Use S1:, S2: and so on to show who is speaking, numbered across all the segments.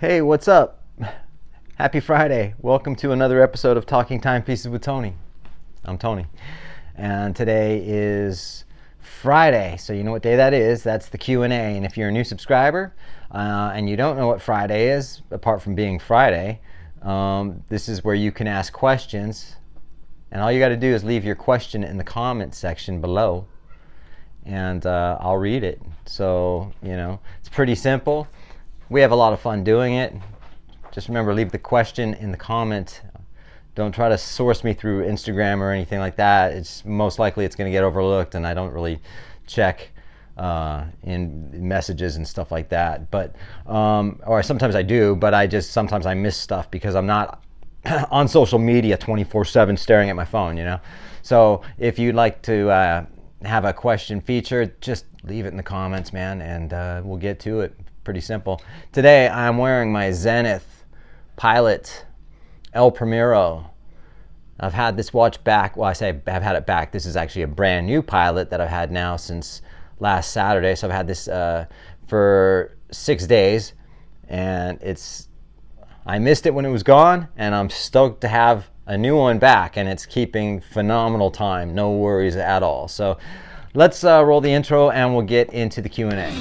S1: Hey, what's up? Happy Friday. Welcome to another episode of Talking Timepieces with Tony. I'm Tony. And today is Friday. So you know what day that is. That's the Q&A. And if you're a new subscriber and you don't know what Friday is, apart from being Friday, this is where you can ask questions. And all you got to do is leave your question in the comment section below. And I'll read it. So, it's pretty simple. We have a lot of fun doing it. Just remember, leave the question in the comment. Don't try to source me through Instagram or anything like that. It's most likely it's going to get overlooked, and I don't really check in messages and stuff like that. But or sometimes I do, but sometimes I miss stuff because I'm not on social media 24/7 staring at my phone. So if you'd like to have a question featured, just leave it in the comments, man, and we'll get to it. Pretty simple. Today I'm wearing my Zenith Pilot El Primero. I've had this watch back. Well, I say I've had it back. This is actually a brand new Pilot that I've had now since last Saturday. So I've had this for 6 days, and I missed it when it was gone, and I'm stoked to have a new one back, and it's keeping phenomenal time. No worries at all. So let's roll the intro, and we'll get into the Q&A.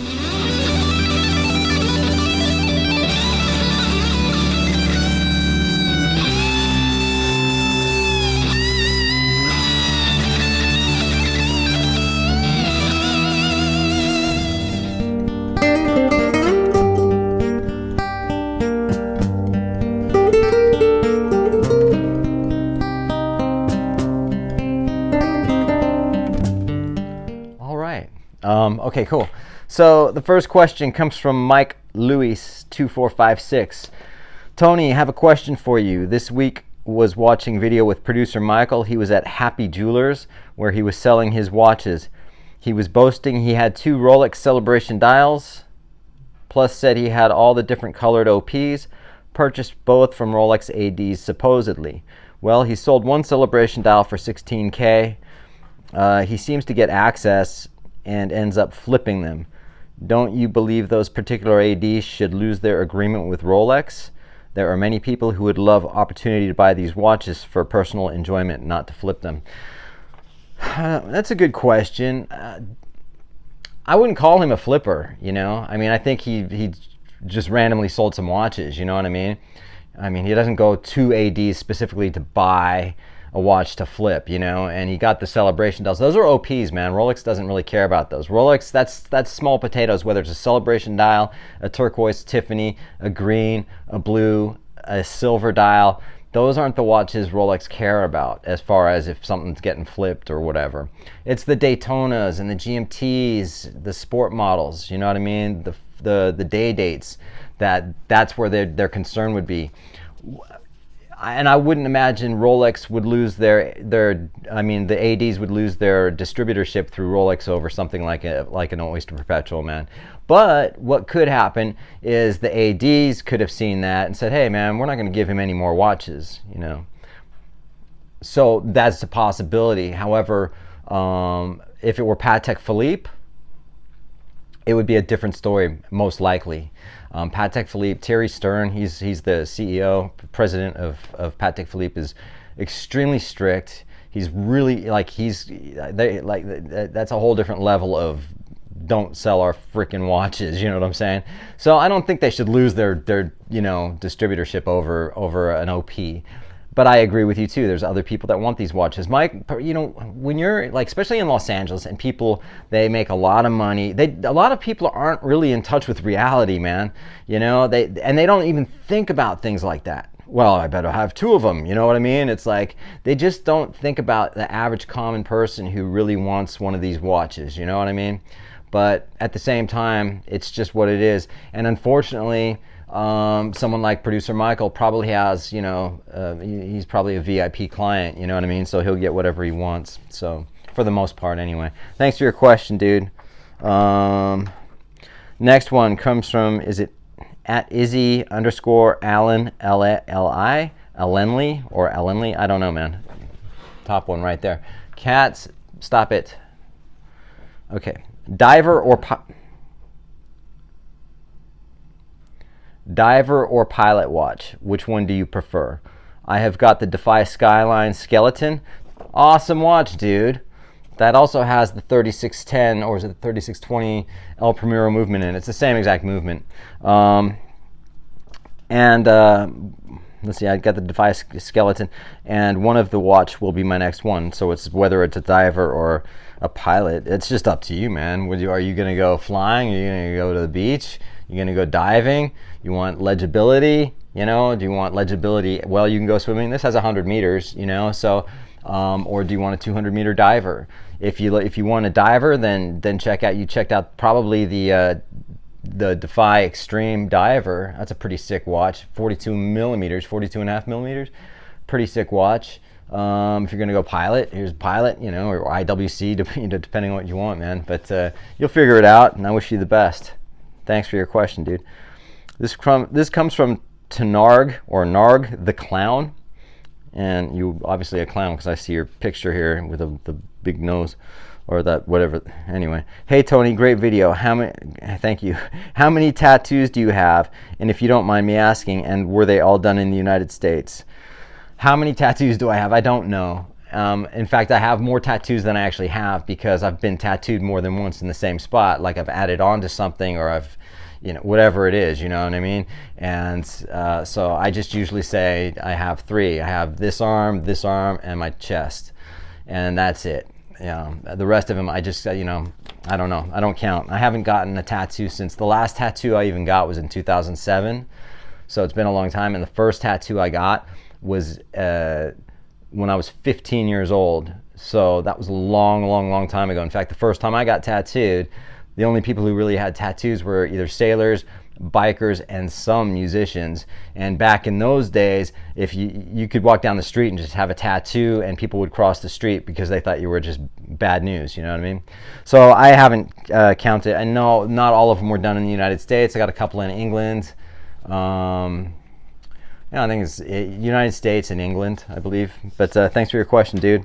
S1: Okay, cool. So the first question comes from Mike Lewis 2456. Tony, I have a question for you. This week was watching video with producer Michael. He was at Happy Jewelers where he was selling his watches. He was boasting he had 2 Rolex Celebration dials, plus said he had all the different colored OPs, purchased both from Rolex ADs supposedly. Well, he sold one Celebration dial for $16K. He seems to get access and ends up flipping them. Don't you believe those particular ADs should lose their agreement with Rolex? There are many people who would love opportunity to buy these watches for personal enjoyment, not to flip them. That's a good question. I wouldn't call him a flipper, I mean, I think he just randomly sold some watches, you know what I mean? I mean, he doesn't go to ADs specifically to buy a watch to flip, and he got the Celebration dials. Those are OPs, man. Rolex doesn't really care about those. Rolex, that's small potatoes, whether it's a Celebration dial, a turquoise Tiffany, a green, a blue, a silver dial. Those aren't the watches Rolex care about as far as if something's getting flipped or whatever. It's the Daytonas and the GMTs, the sport models, you know what I mean? The day dates, that's where their concern would be. And I wouldn't imagine Rolex would lose the ADs would lose their distributorship through Rolex over something like an Oyster Perpetual, man. But what could happen is the ADs could have seen that and said, hey, man, we're not going to give him any more watches, So that's a possibility. However, if it were Patek Philippe, it would be a different story, most likely. Patek Philippe, Thierry Stern, he's the CEO, president of Patek Philippe, is extremely strict. He's really that's a whole different level of don't sell our freaking watches, you know what I'm saying? So I don't think they should lose their distributorship over an OP. But I agree with you too. There's other people that want these watches. Mike, when you're especially in Los Angeles, and people, they make a lot of money. A lot of people aren't really in touch with reality, man. They don't even think about things like that. Well, I better have 2 of them. You know what I mean? It's like they just don't think about the average common person who really wants one of these watches. You know what I mean? But at the same time, it's just what it is. And unfortunately, someone like producer Michael probably has, he's probably a VIP client, you know what I mean? So he'll get whatever he wants. So for the most part, anyway. Thanks for your question, dude. Next one comes from, is it at Izzy_Allen, L-I, Allenly or Allenly? I don't know, man. Top one right there. Cats, stop it. Okay. Diver or Diver or pilot watch? Which one do you prefer? I have got the Defy Skyline Skeleton. Awesome watch, dude. That also has the 3610, or is it the 3620 El Primero movement in it. It's the same exact movement. Let's see, I got the Defy Skeleton, and one of the watch will be my next one. So it's whether it's a diver or a pilot. It's just up to you, man. Are you going to go flying? Are you going to go to the beach? You're going to go diving? You want legibility? You know, do you want legibility? Well, you can go swimming. This has 100 meters, you know, so, or do you want a 200-meter diver? If you want a diver, then you checked out probably the Defy Extreme Diver. That's a pretty sick watch. 42 millimeters, 42.5 millimeters. Pretty sick watch. If you're going to go pilot, here's pilot, you know, or IWC, depending on what you want, man. But you'll figure it out, and I wish you the best. Thanks for your question, dude. This comes from Tenarg, or Narg the Clown. And you obviously a clown because I see your picture here with the big nose, or that whatever. Anyway, hey Tony, great video. Thank you. How many tattoos do you have? And if you don't mind me asking, and were they all done in the United States? How many tattoos do I have? I don't know. In fact, I have more tattoos than I actually have, because I've been tattooed more than once in the same spot. Like I've added on to something, or I've, you know, whatever it is, you know what I mean? And so I just usually say I have 3. I have this arm, and my chest, and that's it. Yeah, the rest of them, I just, you know, I don't know. I don't count. I haven't gotten a tattoo since the last tattoo I even got was in 2007. So it's been a long time. And the first tattoo I got was when I was 15 years old. So that was a long time ago. In fact, the first time I got tattooed, the only people who really had tattoos were either sailors, bikers, and some musicians. And back in those days, if you could walk down the street and just have a tattoo, and people would cross the street because they thought you were just bad news, you know what I mean? So I haven't counted. I know not all of them were done in the United States. I got a couple in England. Yeah, I think it's United States and England, I believe. But thanks for your question, dude.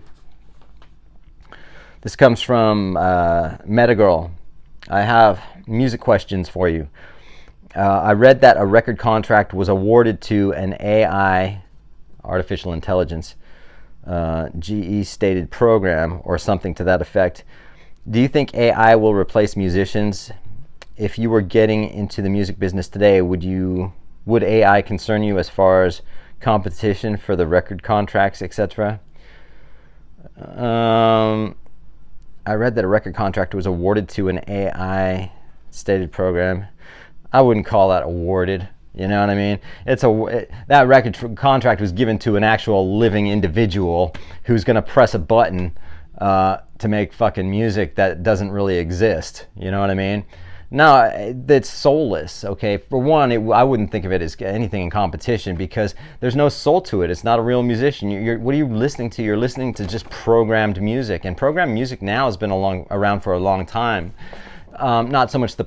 S1: This comes from Metagirl. I have music questions for you. I read that a record contract was awarded to an AI, artificial intelligence, GE stated program, or something to that effect. Do you think AI will replace musicians? If you were getting into the music business today, would AI concern you as far as competition for the record contracts, etc.? I read that a record contract was awarded to an AI stated program. I wouldn't call that awarded. You know what I mean? That record contract was given to an actual living individual who's going to press a button to make fucking music that doesn't really exist. You know what I mean? No, it's soulless, okay? For one, I wouldn't think of it as anything in competition, because there's no soul to it. It's not a real musician. What are you listening to? You're listening to just programmed music. And programmed music now has been around for a long time. Not so much the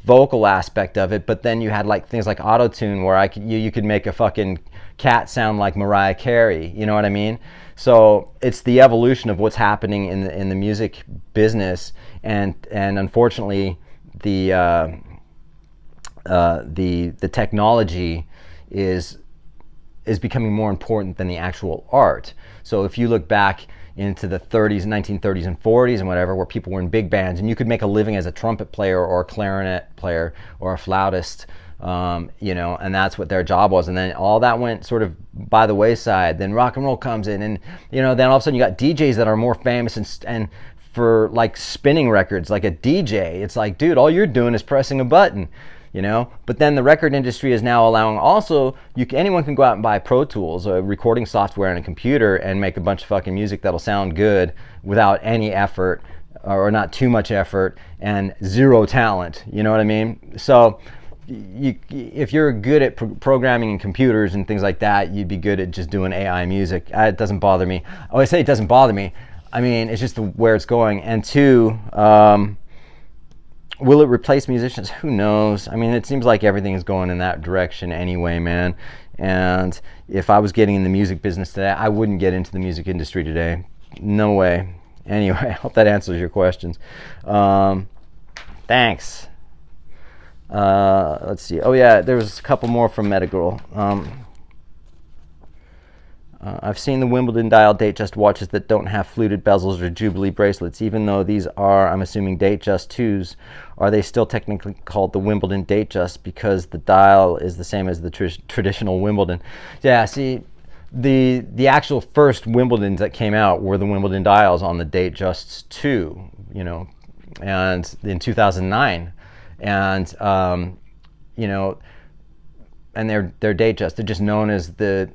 S1: vocal aspect of it, but then you had like things like auto-tune, where you could make a fucking cat sound like Mariah Carey. You know what I mean? So it's the evolution of what's happening in the music business, and unfortunately the technology is becoming more important than the actual art. So if you look back into the 30s, 1930s and 40s and whatever, where people were in big bands, and you could make a living as a trumpet player or a clarinet player or a flautist, you know, and that's what their job was. And then all that went sort of by the wayside. Then rock and roll comes in, and you know, then all of a sudden you got DJs that are more famous and for like spinning records, like a DJ. It's like, dude, all you're doing is pressing a button, you know. But then the record industry is now allowing also, anyone can go out and buy Pro Tools, a recording software, and a computer, and make a bunch of fucking music that'll sound good without any effort, or not too much effort, and zero talent. You know what I mean? So if you're good at programming in computers and things like that, you'd be good at just doing AI music. It doesn't bother me. Oh, I say it doesn't bother me. I mean, it's just where it's going. And two, will it replace musicians? Who knows? I mean, it seems like everything is going in that direction anyway, man. And if I was getting in the music business today, I wouldn't get into the music industry today. No way. Anyway, I hope that answers your questions. Thanks. Let's see. Oh yeah, there was a couple more from Metagirl. I've seen the Wimbledon Dial Datejust watches that don't have fluted bezels or Jubilee bracelets. Even though these are, I'm assuming, Datejust 2s, are they still technically called the Wimbledon Datejust because the dial is the same as the traditional Wimbledon? Yeah, see, the actual first Wimbledons that came out were the Wimbledon Dials on the Datejusts 2, you know, and in 2009. And, you know, and they're Datejust. They're just known as the...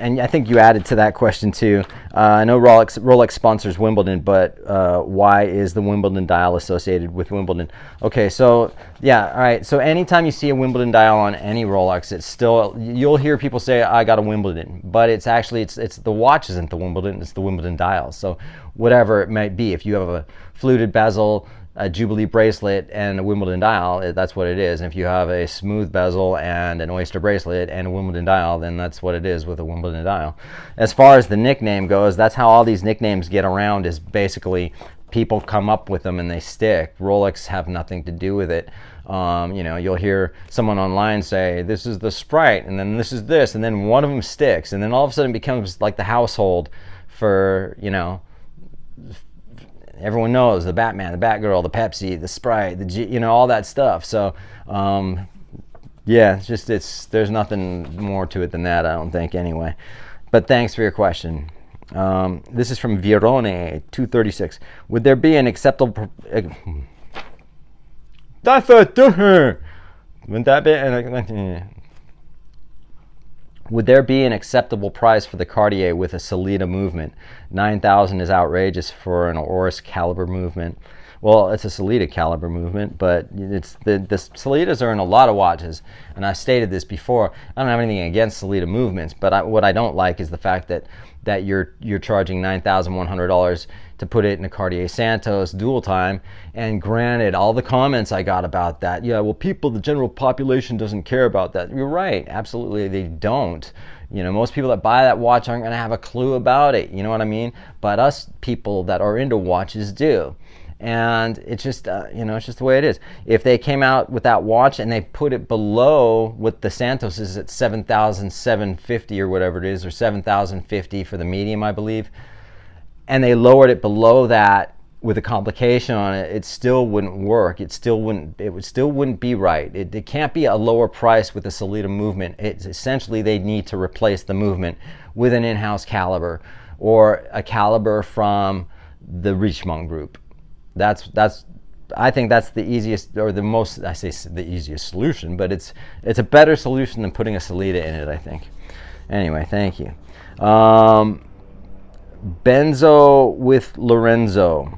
S1: And I think you added to that question too. I know Rolex sponsors Wimbledon, but why is the Wimbledon dial associated with Wimbledon? Okay, so yeah, all right. So anytime you see a Wimbledon dial on any Rolex, it's still, you'll hear people say, "I got a Wimbledon," but it's actually it's the watch isn't the Wimbledon, it's the Wimbledon dial. So whatever it might be, if you have a fluted bezel, a Jubilee bracelet, and a Wimbledon dial, that's what it is. And if you have a smooth bezel and an oyster bracelet and a Wimbledon dial, then that's what it is with a Wimbledon dial. As far as the nickname goes, that's how all these nicknames get around, is basically people come up with them and they stick. Rolex have nothing to do with it. You know, you'll hear someone online say, "This is the Sprite," and then "This is this," and then one of them sticks, and then all of a sudden it becomes like the household for, you know, everyone knows the Batman, the Batgirl, the Pepsi, the Sprite, the you know, all that stuff. So, yeah, there's nothing more to it than that, I don't think, anyway. But thanks for your question. This is from Virone 236. Would there be an acceptable? Would there be an acceptable price for the Cartier with a Sellita movement? 9,000 is outrageous for an Oris caliber movement. Well, it's a Sellita caliber movement, but it's the Sellitas are in a lot of watches, and I stated this before. I don't have anything against Sellita movements, but what I don't like is the fact that you're charging $9,100 to put it in a Cartier Santos dual time. And granted, all the comments I got about that, yeah, well, the general population doesn't care about that. You're right, absolutely, they don't. You know, most people that buy that watch aren't going to have a clue about it. You know what I mean? But us people that are into watches do. And it's just, you know, it's just the way it is. If they came out with that watch and they put it below what the Santos is at 7,750 or whatever it is, or 7,050 for the medium, I believe, and they lowered it below that with a complication on it, it still wouldn't work. It still wouldn't be right. It can't be a lower price with a Sellita movement. It's essentially they need to replace the movement with an in-house caliber or a caliber from the Richemont group. I think that's the easiest, or the most, I say the easiest solution, but it's a better solution than putting a Sellita in it, I think. Anyway, thank you. Benzo with Lorenzo.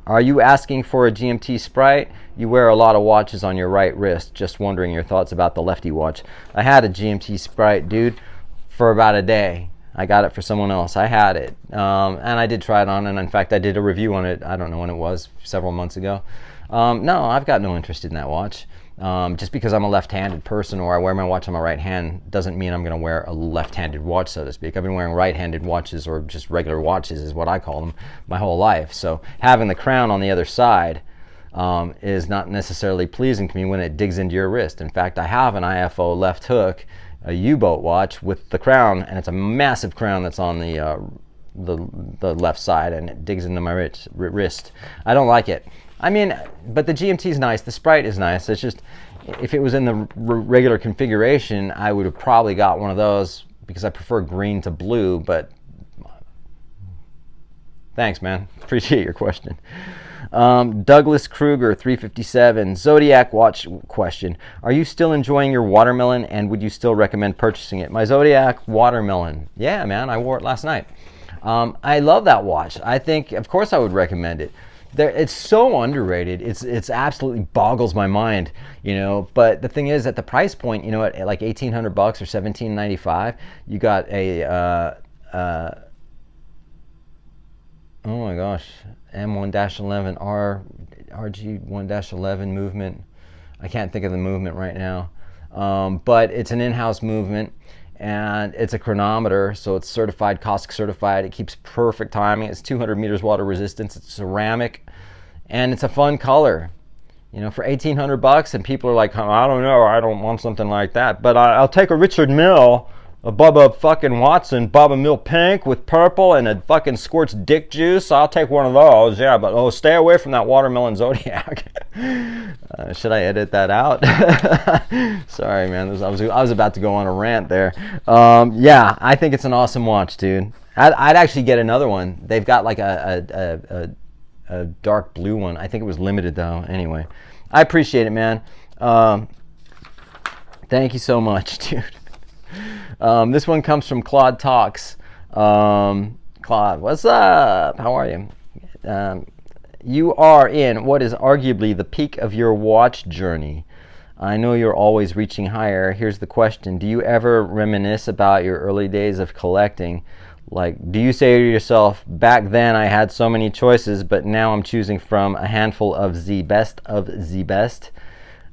S1: Are you asking for a GMT Sprite? You wear a lot of watches on your right wrist. Just wondering your thoughts about the lefty watch. I had a GMT Sprite, dude, for about a day. I got it for someone else. I had it, and I did try it on, and in fact I did a review on it, I don't know when it was, several months ago. No, I've got no interest in that watch. Just because I'm a left-handed person or I wear my watch on my right hand doesn't mean I'm going to wear a left-handed watch, so to speak. I've been wearing right-handed watches, or just regular watches is what I call them, my whole life. So having the crown on the other side is not necessarily pleasing to me when it digs into your wrist. In fact, I have an IFO left hook, a U-boat watch with the crown, and it's a massive crown that's on the left side, and it digs into my wrist. I don't like it. I mean, but the GMT is nice, the Sprite is nice. It's just, if it was in the regular configuration, I would have probably got one of those because I prefer green to blue, but thanks, man. Appreciate your question. Douglas Kruger, 357, Zodiac watch question. Are you still enjoying your watermelon, and would you still recommend purchasing it? My Zodiac watermelon. Yeah, man, I wore it last night. I love that watch. I think, of course, I would recommend it. It's so underrated. It's absolutely boggles my mind, you know. But the thing is, at the price point, you know, at like $1,800 or $1,795, you got a oh my gosh, M1-11 RG1-11 movement. I can't think of the movement right now, but it's an in-house movement. And it's a chronometer, so it's certified, COSC certified. It keeps perfect timing. It's 200 meters water resistance. It's ceramic, and it's a fun color. for $1,800, and people are like, I don't know, I don't want something like that, but I'll take a Richard Mille, a Bubba fucking Watson, Bubba Mill Pink with purple and a fucking squirts dick juice. I'll take one of those, yeah, but stay away from that watermelon Zodiac. Should I edit that out? Sorry, man. I was about to go on a rant there. Yeah, I think it's an awesome watch, dude. I'd actually get another one. They've got like a dark blue one. I think it was limited though. Anyway, I appreciate it, man. Thank you so much, dude. This one comes from Claude Talks. Claude, what's up? How are you? You are in what is arguably the peak of your watch journey. I know you're always reaching higher. Here's the question. Do you ever reminisce about your early days of collecting? Like, do you say to yourself, back then I had so many choices, but now I'm choosing from a handful of the best of the best?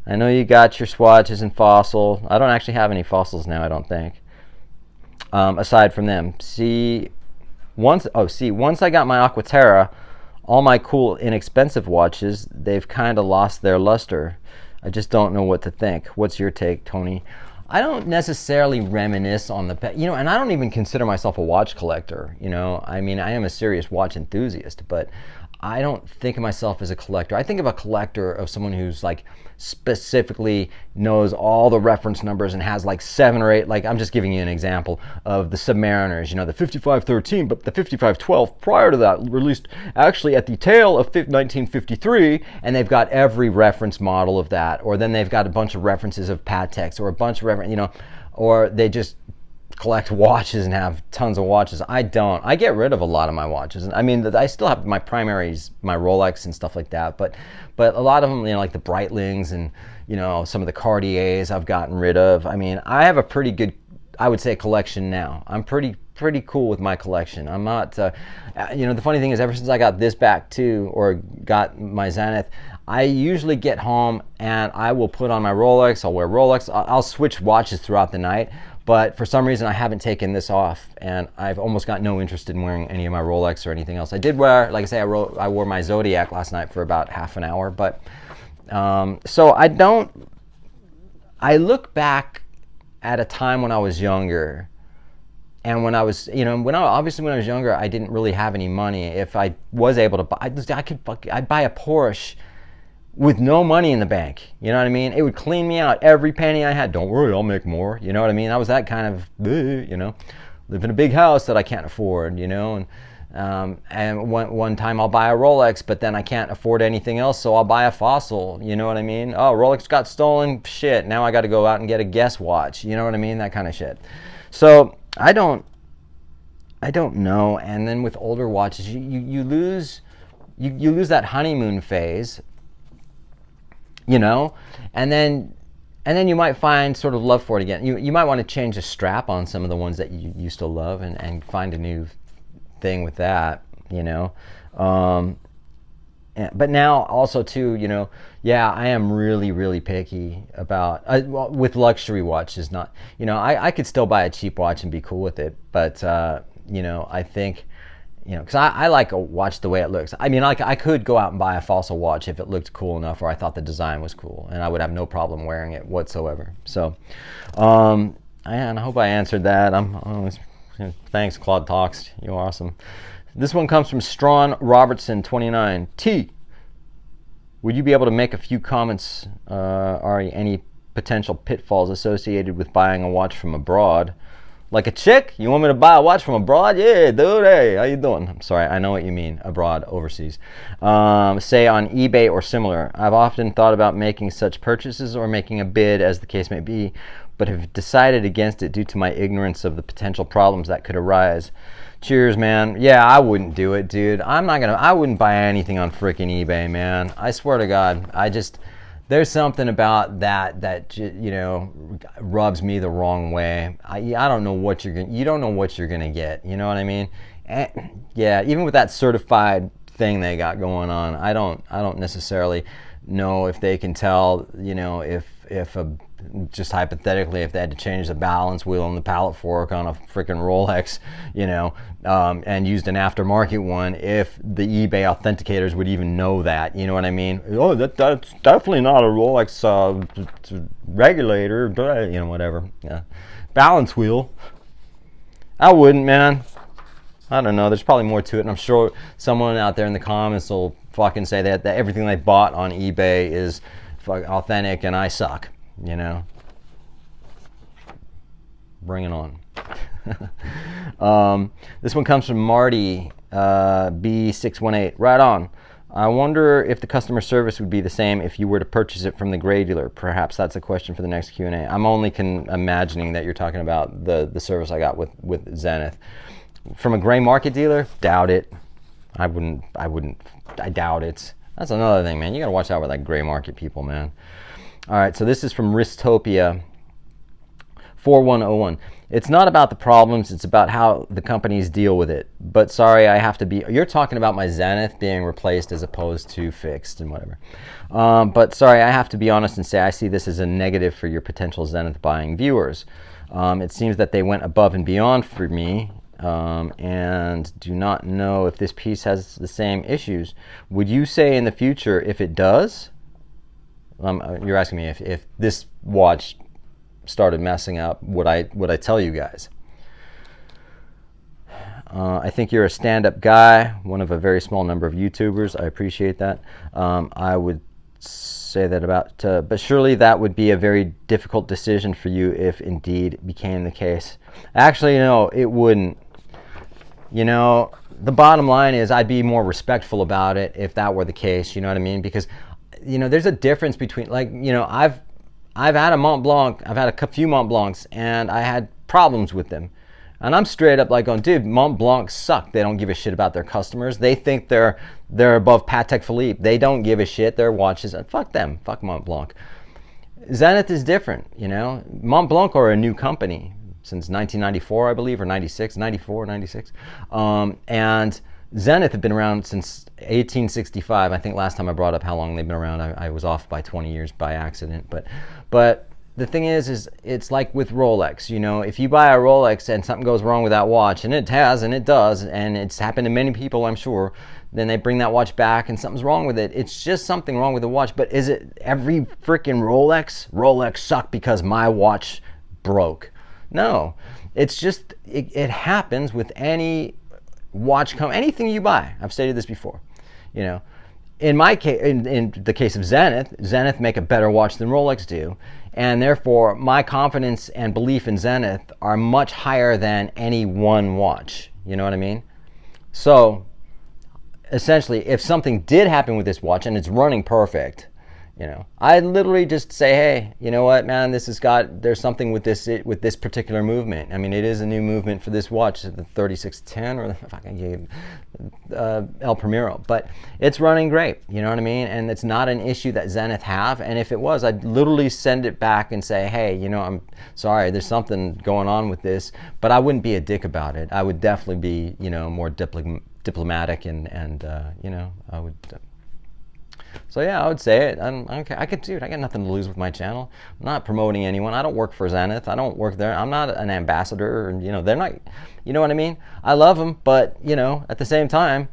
S1: I know you got your swatches and fossil. I don't actually have any fossils now, I don't think. Aside from them. Once I got my Aquaterra, all my cool, inexpensive watches, they've kind of lost their luster. I just don't know what to think. What's your take, Tony? I don't necessarily reminisce on the past, and I don't even consider myself a watch collector, I mean, I am a serious watch enthusiast, but I don't think of myself as a collector. I think of a collector of someone who's like specifically knows all the reference numbers and has like 7 or 8, like I'm just giving you an example of the Submariners, the 5513, but the 5512 prior to that released actually at the tail of 1953, and they've got every reference model of that, or then they've got a bunch of references of Pateks, or a bunch of or they just collect watches and have tons of watches. I don't. I get rid of a lot of my watches. I mean, I still have my primaries, my Rolex and stuff like that, but a lot of them, like the Breitlings and some of the Cartiers I've gotten rid of. I mean, I have a pretty good, I would say, collection now. I'm pretty cool with my collection. I'm not, the funny thing is, ever since I got this back too, or got my Zenith, I usually get home and I will put on my Rolex. I'll wear Rolex. I'll switch watches throughout the night. But for some reason, I haven't taken this off, and I've almost got no interest in wearing any of my Rolex or anything else. I did wear, like I say, I wore my Zodiac last night for about half an hour, but so I look back at a time when I was younger, and when I was, obviously when I was younger, I didn't really have any money. If I was able to buy, I'd buy a Porsche with no money in the bank, you know what I mean? It would clean me out every penny I had. Don't worry, I'll make more, you know what I mean? I was that kind of, live in a big house that I can't afford, and one time I'll buy a Rolex, but then I can't afford anything else, so I'll buy a fossil, you know what I mean? Oh, Rolex got stolen, shit, now I got to go out and get a Guess watch, you know what I mean? That kind of shit. So I don't know. And then with older watches, you lose that honeymoon phase, and then you might find sort of love for it again. You might want to change the strap on some of the ones that you used to love and find a new thing with that, but now also too, I am really, really picky about, with luxury watches, not, I could still buy a cheap watch and be cool with it, but, I think, because I like a watch the way it looks. I mean, I could go out and buy a fossil watch if it looked cool enough, or I thought the design was cool, and I would have no problem wearing it whatsoever. So, and I hope I answered that. Thanks, Claude Talks. You're awesome. This one comes from Strawn Robertson 29. T, would you be able to make a few comments, Ari, any potential pitfalls associated with buying a watch from abroad? Like a chick? You want me to buy a watch from abroad? Yeah, dude, hey, how you doing? I'm sorry, I know what you mean, abroad, overseas. Say on eBay or similar. I've often thought about making such purchases or making a bid, as the case may be, but have decided against it due to my ignorance of the potential problems that could arise. Cheers, man. Yeah, I wouldn't do it, dude. I wouldn't buy anything on freaking eBay, man. I swear to God, there's something about that rubs me the wrong way. I don't know what you don't know what you're gonna get. You know what I mean? Yeah, even with that certified thing they got going on, I don't necessarily know if they can tell, if just hypothetically, if they had to change the balance wheel and the pallet fork on a freaking Rolex, you know, and used an aftermarket one, if the eBay authenticators would even know that, you know what I mean? Oh, that's definitely not a Rolex regulator, but, you know, whatever. Yeah. Balance wheel. I wouldn't, man. I don't know. There's probably more to it, and I'm sure someone out there in the comments will fucking say that everything they bought on eBay is authentic and I suck, you know. Bring it on. This one comes from Marty B618. Right on. I wonder if the customer service would be the same if you were to purchase it from the gray dealer. Perhaps that's a question for the next Q&A. I'm only imagining that you're talking about the service I got with Zenith. From a gray market dealer, doubt it. I doubt it. That's another thing, man. You gotta watch out with like gray market people, man. All right, so this is from Ristopia 4101. It's not about the problems, it's about how the companies deal with it. But sorry, I have to be, you're talking about my Zenith being replaced as opposed to fixed and whatever. But sorry, I have to be honest and say I see this as a negative for your potential Zenith buying viewers. It seems that they went above and beyond for me, and do not know if this piece has the same issues. Would you say in the future, if it does, you're asking me if this watch started messing up, would I tell you guys? I think you're a stand-up guy, one of a very small number of YouTubers. I appreciate that. I would say that about, but surely that would be a very difficult decision for you if indeed became the case. Actually, no, it wouldn't. You know, the bottom line is I'd be more respectful about it if that were the case, you know what I mean? Because, you know, there's a difference between, like, you know, I've had a Mont Blanc, I've had a few Mont Blancs, and I had problems with them. And I'm straight up like going, dude, Mont Blancs suck. They don't give a shit about their customers. They think they're above Patek Philippe. They don't give a shit. Their watches, fuck them. Fuck Mont Blanc. Zenith is different, you know. Mont Blanc are a new company since 1994, I believe, or 96, 94, 96. And Zenith have been around since 1865. I think last time I brought up how long they've been around, I was off by 20 years by accident. But the thing is it's like with Rolex, you know, if you buy a Rolex and something goes wrong with that watch, and it has, and it does, and it's happened to many people, I'm sure, then they bring that watch back and something's wrong with it. It's just something wrong with the watch. But is it every freaking Rolex? Rolex sucked because my watch broke. No, it's just, it happens with any watch, anything you buy. I've stated this before, you know. In my case, in the case of Zenith make a better watch than Rolex do, and therefore my confidence and belief in Zenith are much higher than any one watch. You know what I mean? So essentially, if something did happen with this watch and it's running perfect, you know, I literally just say, hey, you know what, man, there's something with this particular movement. I mean, it is a new movement for this watch, the 3610 or the fucking El Primero, but it's running great. You know what I mean? And it's not an issue that Zenith have. And if it was, I'd literally send it back and say, hey, you know, I'm sorry, there's something going on with this, but I wouldn't be a dick about it. I would definitely be, you know, more diplomatic and you know, I would. So yeah, I would say it. I got nothing to lose with my channel. I'm not promoting anyone. I don't work for Zenith. I don't work there. I'm not an ambassador. And, you know, they're not, you know what I mean? I love them, but, you know, at the same time,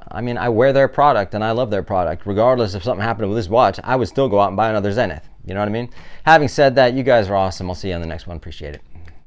S1: I mean, I wear their product and I love their product. Regardless if something happened with this watch, I would still go out and buy another Zenith. You know what I mean? Having said that, you guys are awesome. I'll see you on the next one. Appreciate it.